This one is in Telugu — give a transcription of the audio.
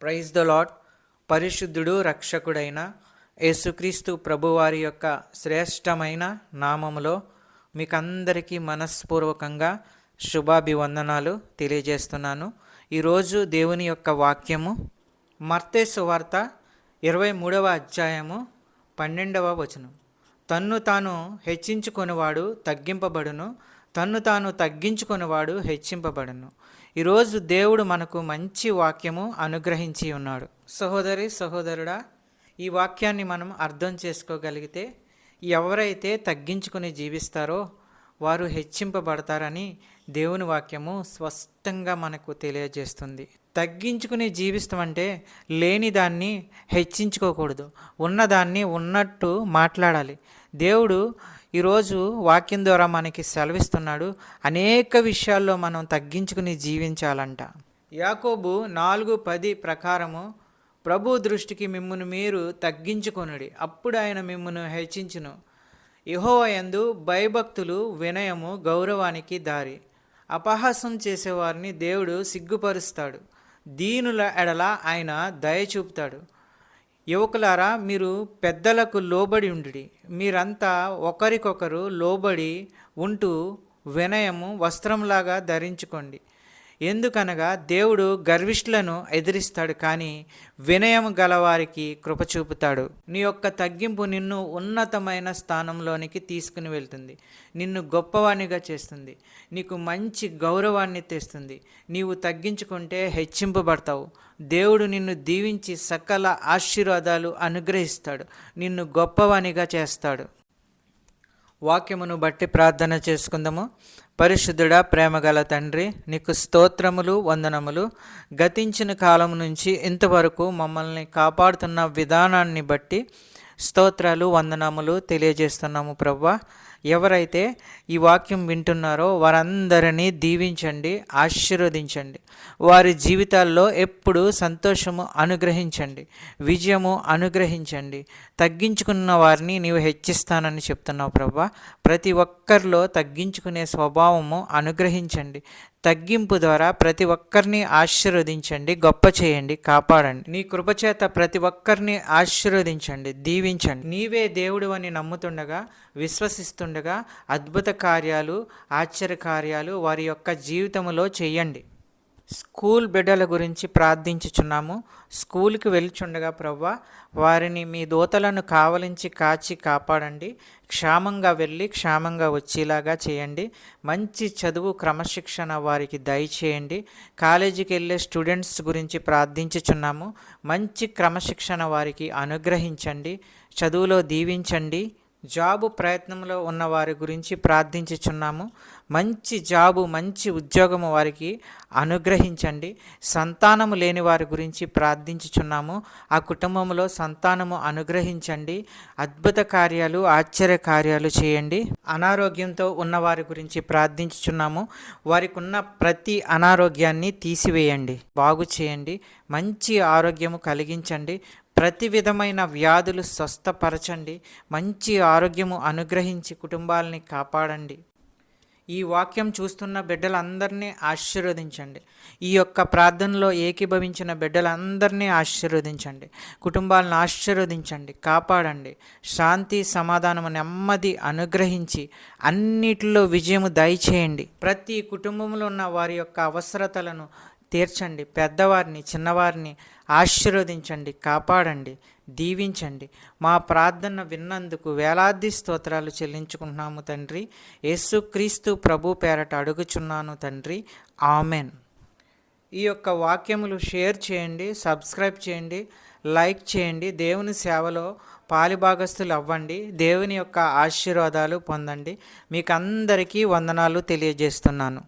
Praise the lord. పరిశుద్ధుడు రక్షకుడైన యేసుక్రీస్తు ప్రభువారి యొక్క శ్రేష్టమైన నామములో మీకందరికీ మనస్పూర్వకంగా శుభాభివందనాలు తెలియజేస్తున్నాను. ఈరోజు దేవుని యొక్క వాక్యము మత్తయి సువార్త 23వ అధ్యాయము 12వ వచనం. తన్ను తాను హెచ్చించుకొనివాడు తగ్గింపబడును, తన్ను తాను తగ్గించుకొనివాడు హెచ్చింపబడును. ఈరోజు దేవుడు మనకు మంచి వాక్యము అనుగ్రహించి ఉన్నాడు. సహోదరి సహోదరుడా, ఈ వాక్యాన్ని మనం అర్థం చేసుకోగలిగితే ఎవరైతే తగ్గించుకుని జీవిస్తారో వారు హెచ్చింపబడతారని దేవుని వాక్యము స్పష్టంగా మనకు తెలియజేస్తుంది. తగ్గించుకుని జీవిస్తామంటే లేని దాన్ని హెచ్చించుకోకూడదు, ఉన్నదాన్ని ఉన్నట్టు మాట్లాడాలి. దేవుడు ఈరోజు వాక్యం ద్వారా మనకి సెలవిస్తున్నాడు. అనేక విషయాల్లో మనం తగ్గించుకుని జీవించాలంట. యాకోబు 4:10 ప్రకారము ప్రభు దృష్టికి మిమ్మును మీరు తగ్గించుకొనుడి, అప్పుడు ఆయన మిమ్మును హెచ్చించును. యెహోవా యందు భయభక్తులు వినయము గౌరవానికి దారి. అపహాసం చేసేవారిని దేవుడు సిగ్గుపరుస్తాడు, దీనుల ఎడల ఆయన దయ చూపుతాడు. యువకులారా, మీరు పెద్దలకు లోబడి ఉండుడి. మీరంతా ఒకరికొకరు లోబడి ఉంటూ వినయము వస్త్రంలాగా ధరించుకోండి. ఎందుకనగా దేవుడు గర్విష్ఠులను ఎదిరిస్తాడు, కానీ వినయము గలవారికి కృప చూపుతాడు. నీ యొక్క తగ్గింపు నిన్ను ఉన్నతమైన స్థానంలోనికి తీసుకుని వెళ్తుంది, నిన్ను గొప్పవానిగా చేస్తుంది, నీకు మంచి గౌరవాన్ని తెస్తుంది. నీవు తగ్గించుకుంటే హెచ్చింపబడతావు. దేవుడు నిన్ను దీవించి సకల ఆశీర్వాదాలు అనుగ్రహిస్తాడు, నిన్ను గొప్పవానిగా చేస్తాడు. వాక్యమును బట్టి ప్రార్థన చేసుకుందాము. పరిశుద్ధుడా, ప్రేమగల తండ్రి, నీకు స్తోత్రములు, వందనములు. గతించిన కాలం నుంచి ఇంతవరకు మమ్మల్ని కాపాడుతున్న విధానాన్ని బట్టి స్తోత్రాలు, వందనములు తెలియజేస్తున్నాము ప్రభువా. ఎవరైతే ఈ వాక్యం వింటున్నారో వారందరినీ దీవించండి, ఆశీర్వదించండి. వారి జీవితాల్లో ఎప్పుడు సంతోషము అనుగ్రహించండి, విజయము అనుగ్రహించండి. తగ్గించుకున్న వారిని నీవు హెచ్చిస్తానని చెప్తున్నావు ప్రభువా. ప్రతి ఒక్కరిలో తగ్గించుకునే స్వభావము అనుగ్రహించండి. తగ్గింపు ద్వారా ప్రతి ఒక్కరిని ఆశీర్వదించండి, గొప్ప చేయండి, కాపాడండి. నీ కృపచేత ప్రతి ఒక్కరిని ఆశీర్వదించండి, దీవించండి. నీవే దేవుడు అని నమ్ముతుండగా, విశ్వసిస్తుండగా అద్భుత కార్యాలు, ఆశ్చర్య కార్యాలు వారి యొక్క జీవితంలో చేయండి. స్కూల్ బిడ్డల గురించి ప్రార్థించుచున్నాము. స్కూల్కి వెళ్చుండగా ప్రవ్వా, వారిని మీ దూతలను కావలించి కాచి కాపాడండి. క్షేమంగా వెళ్ళి క్షేమంగా వచ్చేలాగా చేయండి. మంచి చదువు, క్రమశిక్షణ వారికి దయచేయండి. కాలేజీకి వెళ్ళే స్టూడెంట్స్ గురించి ప్రార్థించుచున్నాము. మంచి క్రమశిక్షణ వారికి అనుగ్రహించండి, చదువులో దీవించండి. జాబు ప్రయత్నంలో ఉన్న వారి గురించి ప్రార్థించుచున్నాము. మంచి జాబు, మంచి ఉద్యోగము వారికి అనుగ్రహించండి. సంతానము లేని వారి గురించి ప్రార్థించుచున్నాము. ఆ కుటుంబంలో సంతానము అనుగ్రహించండి. అద్భుత కార్యాలు, ఆశ్చర్య కార్యాలు చేయండి. అనారోగ్యంతో ఉన్న వారి గురించి ప్రార్థించుచున్నాము. వారికి ఉన్న ప్రతి అనారోగ్యాన్ని తీసివేయండి, బాగు చేయండి. మంచి ఆరోగ్యము కలిగించండి. ప్రతి విధమైన వ్యాధులు స్వస్థపరచండి. మంచి ఆరోగ్యము అనుగ్రహించి కుటుంబాలని కాపాడండి. ఈ వాక్యం చూస్తున్న బిడ్డలందరినీ ఆశీర్వదించండి. ఈ యొక్క ప్రార్థనలో ఏకీభవించిన బిడ్డలందరినీ ఆశీర్వదించండి. కుటుంబాలను ఆశీర్వదించండి, కాపాడండి. శాంతి, సమాధానము, నెమ్మది అనుగ్రహించి అన్నిటిలో విజయము దయచేయండి. ప్రతి కుటుంబంలో ఉన్న వారి యొక్క అవసరతలను తీర్చండి. పెద్దవారిని, చిన్నవారిని ఆశీర్వదించండి, కాపాడండి, దీవించండి. మా ప్రార్థన విన్నందుకు వేలాది స్తోత్రాలు చెల్లించుకుంటున్నాము తండ్రి. యేసుక్రీస్తు ప్రభు పేరట అడుగుచున్నాను తండ్రి, ఆమెన్. ఈ యొక్క వాక్యములు షేర్ చేయండి, సబ్స్క్రైబ్ చేయండి, లైక్ చేయండి. దేవుని సేవలో పాలిభాగస్తులు అవ్వండి. దేవుని యొక్క ఆశీర్వాదాలు పొందండి. మీకు అందరికీ వందనాలు తెలియజేస్తున్నాను.